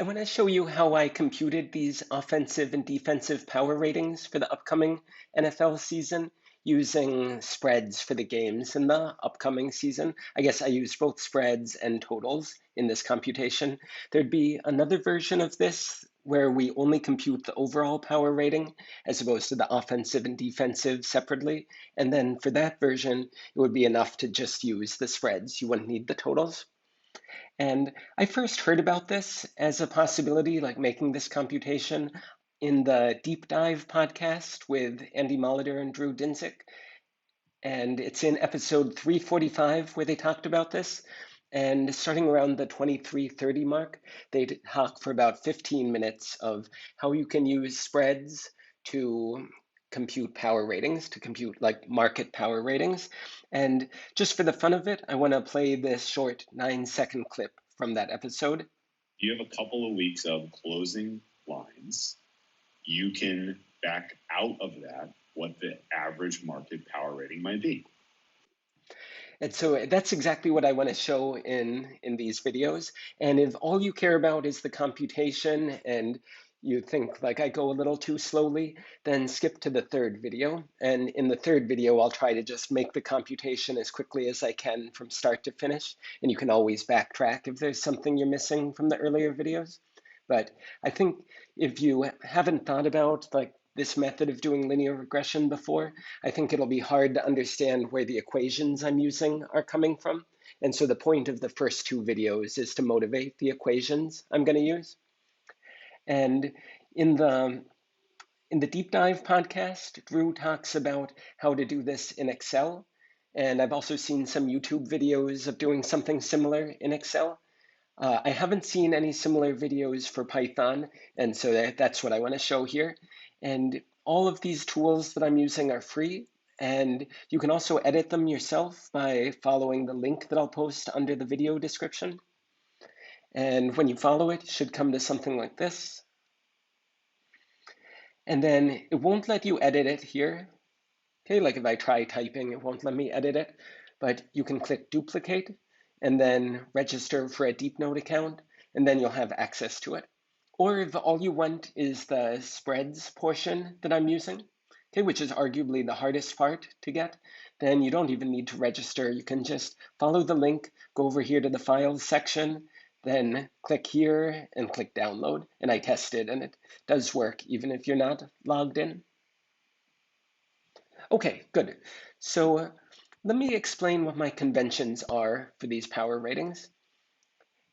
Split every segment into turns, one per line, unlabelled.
I want to show you how I computed these offensive and defensive power ratings for the upcoming NFL season using spreads for the games in the upcoming season. I guess I used both spreads and totals in this computation. There'd be another version of this where we only compute the overall power rating as opposed to the offensive and defensive separately. And then for that version, it would be enough to just use the spreads. You wouldn't need the totals. And I first heard about this as a possibility, like making this computation in the Deep Dive podcast with Andy Molitor and Drew Dinsick. And it's in episode 345 where they talked about this. And starting around the 23:30 mark, they talk for about 15 minutes of how you can use spreads to compute power ratings, to compute like market power ratings. And just for the fun of it, I want to play this short 9-second clip from that episode.
You have a couple of weeks of closing lines. You can back out of that what the average market power rating might be.
And so that's exactly what I want to show in these videos. And if all you care about is the computation and you think like I go a little too slowly, then skip to the third video. And in the third video, I'll try to just make the computation as quickly as I can from start to finish. And you can always backtrack if there's something you're missing from the earlier videos. But I think if you haven't thought about like this method of doing linear regression before, I think it'll be hard to understand where the equations I'm using are coming from. And so the point of the first two videos is to motivate the equations I'm going to use. And in the Deep Dive podcast, Drew talks about how to do this in Excel. And I've also seen some YouTube videos of doing something similar in Excel. I haven't seen any similar videos for Python, and so that's what I want to show here. And all of these tools that I'm using are free, and you can also edit them yourself by following the link that I'll post under the video description. And when you follow it, it should come to something like this. And then it won't let you edit it here. Okay, like if I try typing, it won't let me edit it, but you can click duplicate and then register for a DeepNote account, and then you'll have access to it. Or if all you want is the spreads portion that I'm using, okay, which is arguably the hardest part to get, then you don't even need to register. You can just follow the link, go over here to the files section, then click here and click download. And I tested and it does work even if you're not logged in. Okay, good. So let me explain what my conventions are for these power ratings.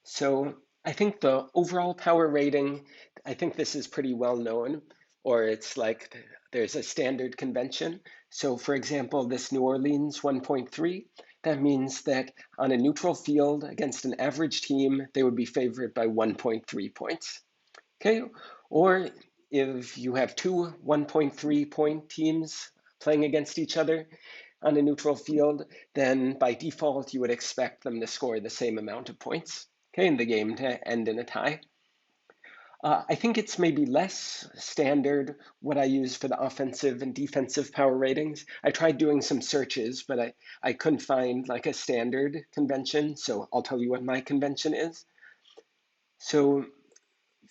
So I think the overall power rating, I think this is pretty well known, or it's like there's a standard convention. So for example, this New Orleans 1.3, that means that on a neutral field against an average team, they would be favored by 1.3 points. Okay, or if you have two 1.3 point teams playing against each other on a neutral field, then by default, you would expect them to score the same amount of points, okay, in the game to end in a tie. I think it's maybe less standard what I use for the offensive and defensive power ratings. I tried doing some searches, but I couldn't find like a standard convention, so I'll tell you what my convention is. So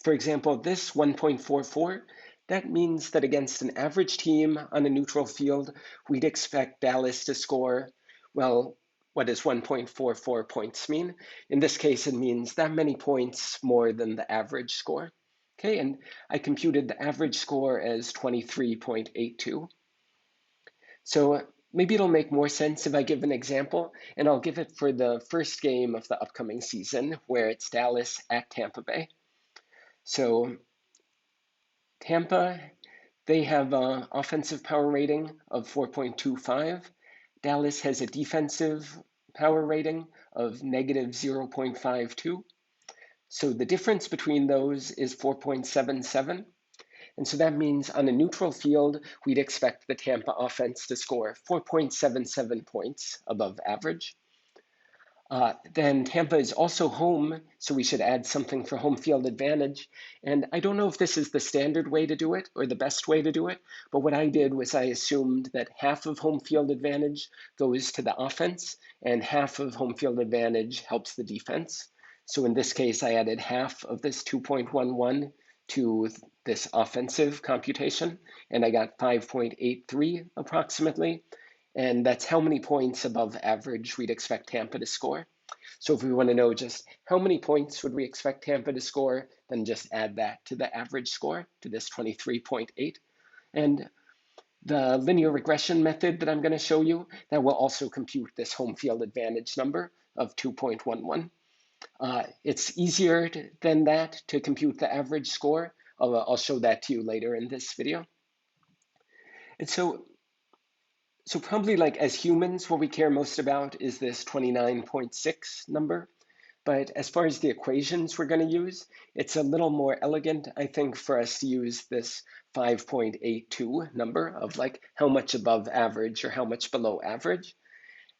for example, this 1.44, that means that against an average team on a neutral field, we'd expect Dallas to score, well, what does 1.44 points mean? In this case, it means that many points more than the average score. Okay, and I computed the average score as 23.82. So maybe it'll make more sense if I give an example, and I'll give it for the first game of the upcoming season, where it's Dallas at Tampa Bay. So Tampa, they have an offensive power rating of 4.25. Dallas has a defensive power rating of negative 0.52. So the difference between those is 4.77. And so that means on a neutral field, we'd expect the Tampa offense to score 4.77 points above average. Then Tampa is also home, so we should add something for home field advantage. And I don't know if this is the standard way to do it or the best way to do it, but what I did was I assumed that half of home field advantage goes to the offense and half of home field advantage helps the defense. So in this case, I added half of this 2.11 to this offensive computation, and I got 5.83 approximately. And that's how many points above average we'd expect Tampa to score. So if we want to know just how many points would we expect Tampa to score, then just add that to the average score, to this 23.8. And the linear regression method that I'm going to show you, that will also compute this home field advantage number of 2.11. It's easier than that to compute the average score. I'll show that to you later in this video. And so probably like as humans, what we care most about is this 29.6 number. But as far as the equations we're going to use, it's a little more elegant, I think, for us to use this 5.82 number of like how much above average or how much below average.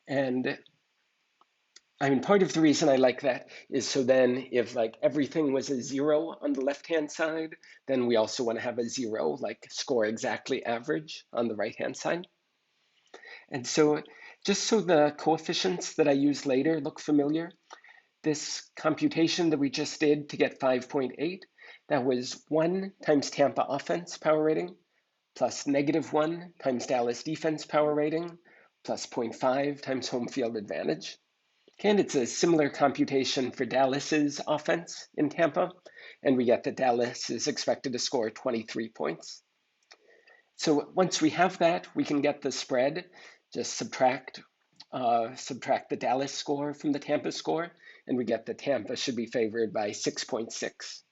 And I mean, part of the reason I like that is so then if like everything was a zero on the left-hand side, then we also want to have a zero, like score exactly average on the right-hand side. And so just so the coefficients that I use later look familiar, this computation that we just did to get 5.8, that was 1 times Tampa offense power rating plus -1 times Dallas defense power rating plus 0.5 times home field advantage. And it's a similar computation for Dallas's offense in Tampa, and we get that Dallas is expected to score 23 points. So once we have that, we can get the spread, just subtract the Dallas score from the Tampa score, and we get that Tampa should be favored by 6.6.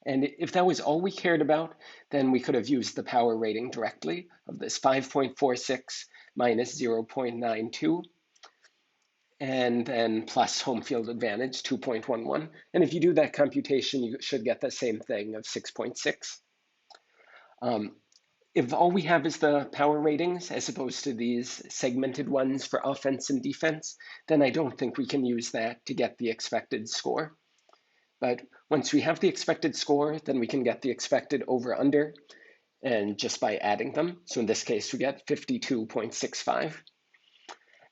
And if that was all we cared about, then we could have used the power rating directly of this 5.46 minus 0.92, and then plus home field advantage 2.11. And if you do that computation, you should get the same thing of 6.6. If all we have is the power ratings as opposed to these segmented ones for offense and defense, then I don't think we can use that to get the expected score. But once we have the expected score, then we can get the expected over-under, and just by adding them. So in this case, we get 52.65.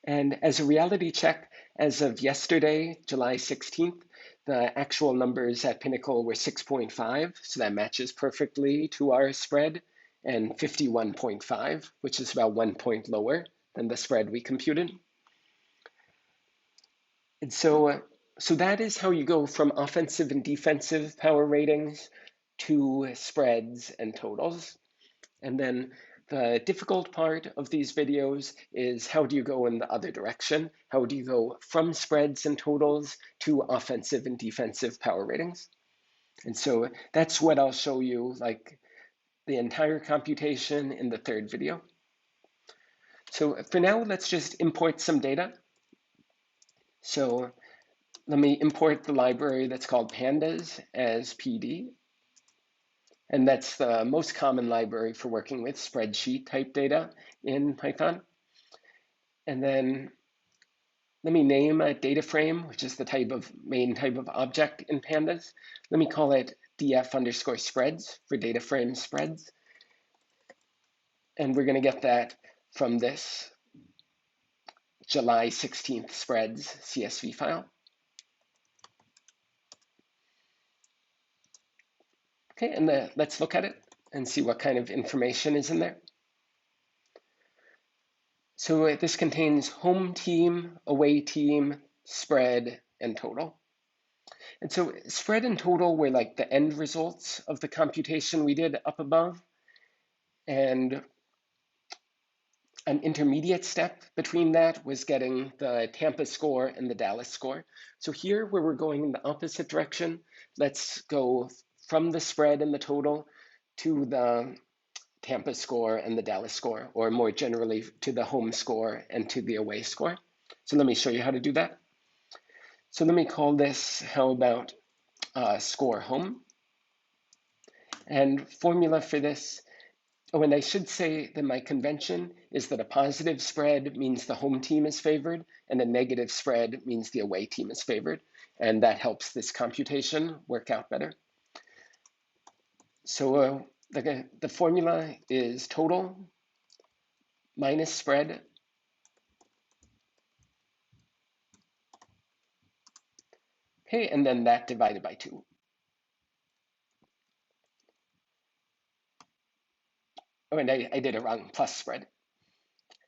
And as a reality check, as of yesterday, July 16th, the actual numbers at Pinnacle were 6.5, so that matches perfectly to our spread, and 51.5, which is about 1 point lower than the spread we computed. And so that is how you go from offensive and defensive power ratings to spreads and totals. And then the difficult part of these videos is how do you go in the other direction? How do you go from spreads and totals to offensive and defensive power ratings? And so that's what I'll show you, like the entire computation in the third video. So for now, let's just import some data. So let me import the library that's called pandas as PD. And that's the most common library for working with spreadsheet type data in Python. And then let me name a data frame, which is the main type of object in pandas. Let me call it df underscore spreads for data frame spreads. And we're going to get that from this July 16th spreads CSV file. Okay, and let's look at it and see what kind of information is in there. So this contains home team, away team, spread, and total. And so spread and total were like the end results of the computation we did up above. And an intermediate step between that was getting the Tampa score and the Dallas score. So here, where we're going in the opposite direction, let's go from the spread and the total to the Tampa score and the Dallas score, or more generally to the home score and to the away score. So let me show you how to do that. So let me call this, how about score home? And formula for this, oh, and I should say that my convention is that a positive spread means the home team is favored, and a negative spread means the away team is favored. And that helps this computation work out better. So the formula is total minus spread Okay, and then that divided by 2. Oh, and I did it wrong, plus spread.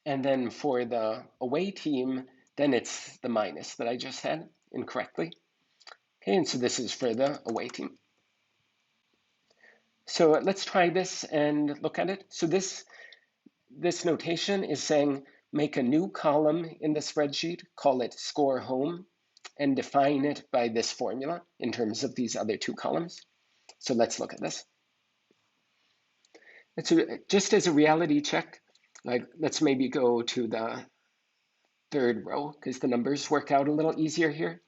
And then for the away team, then it's the minus that I just had incorrectly. Okay, and so this is for the away team. So let's try this and look at it. So this notation is saying make a new column in the spreadsheet, call it score home, and define it by this formula in terms of these other 2 columns. So let's look at this. Just as a reality check, like let's maybe go to the 3rd row because the numbers work out a little easier here.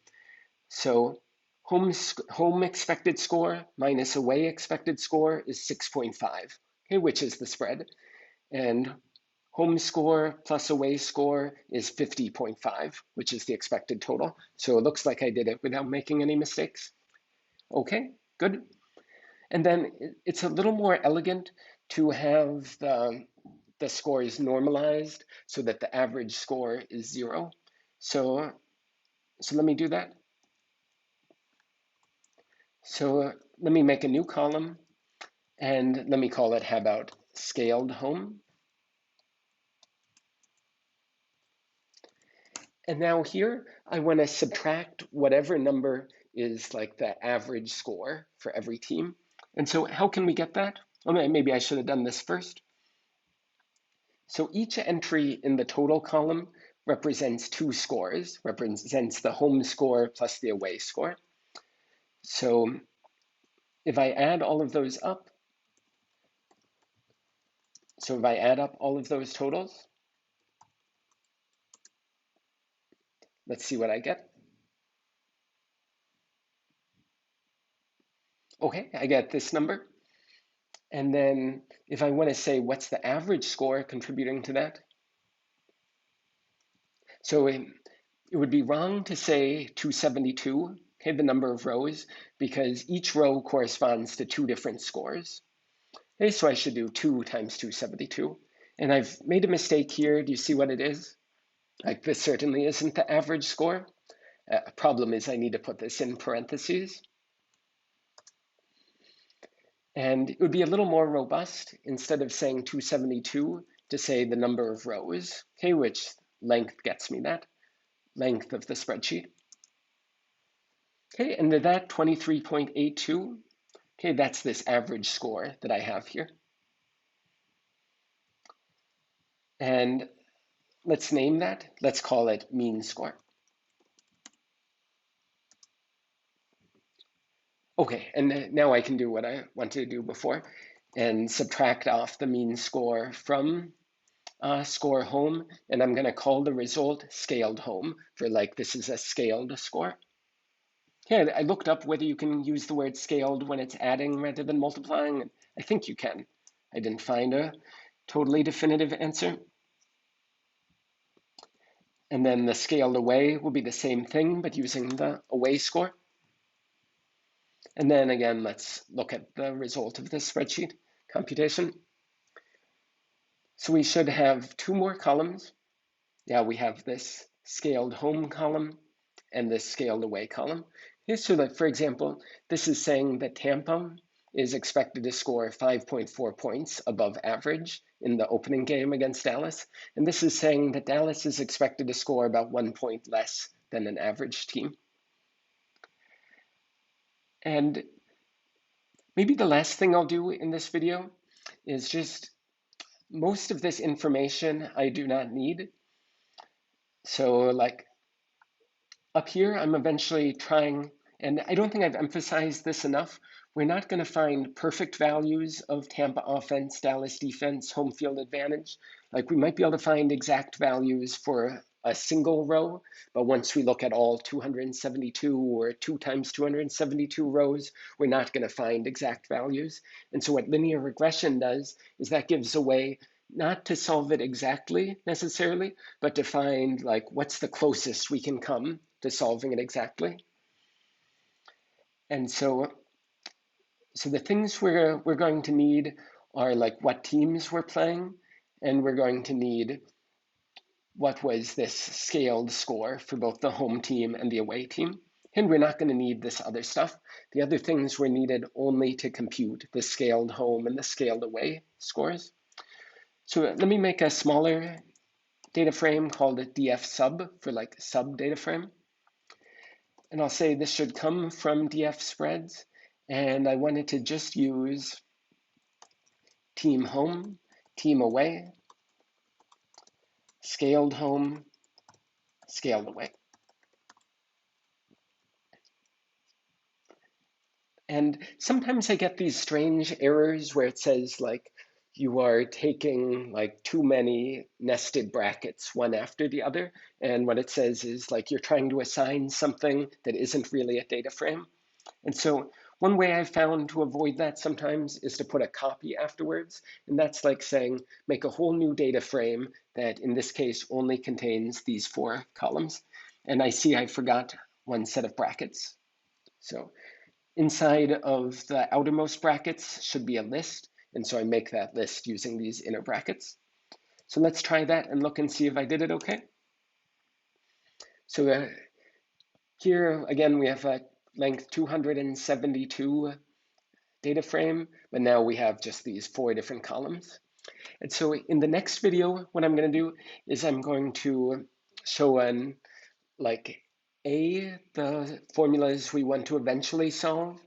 So home expected score minus away expected score is 6.5, okay, which is the spread. And home score plus away score is 50.5, which is the expected total. So it looks like I did it without making any mistakes. Okay, good. And then it's a little more elegant to have the scores normalized so that the average score is 0. So let me do that. So let me make a new column and let me call it, how about scaled home? And now here, I want to subtract whatever number is like the average score for every team. And so how can we get that? Well, maybe I should have done this first. So each entry in the total column represents 2 scores, represents the home score plus the away score. So if I add all of those up, so if I add up all of those totals, let's see what I get. Okay, I get this number. And then if I want to say what's the average score contributing to that, so it would be wrong to say 272, okay, the number of rows, because each row corresponds to 2 different scores. Okay, so I should do 2 times 272. And I've made a mistake here. Do you see what it is? Like this certainly isn't the average score. A problem is I need to put this in parentheses. And it would be a little more robust instead of saying 272 to say the number of rows, okay, which length gets me that, length of the spreadsheet. Okay, and that 23.82, okay, that's this average score that I have here. And let's name that. Let's call it mean score. Okay, and now I can do what I wanted to do before and subtract off the mean score from score home, and I'm going to call the result scaled home for like this is a scaled score. Yeah, I looked up whether you can use the word scaled when it's adding rather than multiplying, and I think you can. I didn't find a totally definitive answer. And then the scaled away will be the same thing, but using the away score. And then again, let's look at the result of this spreadsheet computation. So we should have 2 more columns. Yeah, we have this scaled home column and this scaled away column. Okay, so that, for example, this is saying that Tampa is expected to score 5.4 points above average in the opening game against Dallas. And this is saying that Dallas is expected to score about 1 point less than an average team. And maybe the last thing I'll do in this video is just most of this information I do not need. So like up here, I'm eventually trying, and I don't think I've emphasized this enough, we're not going to find perfect values of Tampa offense, Dallas defense, home field advantage. Like we might be able to find exact values for a single row, but once we look at all 272 or 2 times 272 rows, we're not going to find exact values. And so what linear regression does is that gives a way not to solve it exactly necessarily, but to find like what's the closest we can come to solving it exactly. And so the things we're going to need are like what teams we're playing, and we're going to need what was this scaled score for both the home team and the away team. And we're not going to need this other stuff. The other things were needed only to compute the scaled home and the scaled away scores. So let me make a smaller data frame called a df sub for like sub data frame. And I'll say this should come from df spreads. And I wanted to just use team home, team away, scaled home, scaled away. And sometimes I get these strange errors where it says like you are taking like too many nested brackets one after the other. And what it says is like you're trying to assign something that isn't really a data frame. And so one way I've found to avoid that sometimes is to put a copy afterwards. And that's like saying make a whole new data frame that in this case only contains these 4 columns. And I see I forgot one set of brackets. So inside of the outermost brackets should be a list, and so I make that list using these inner brackets. So let's try that and look and see if I did it okay. So here again we have a length 272 data frame, but now we have just these 4 different columns. And so in the next video, what I'm going to do is I'm going to show an like the formulas we want to eventually solve,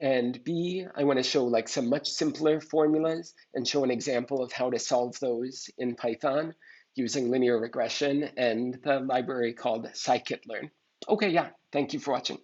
and B, I want to show like some much simpler formulas and show an example of how to solve those in Python using linear regression and the library called scikit-learn. Okay, yeah, thank you for watching.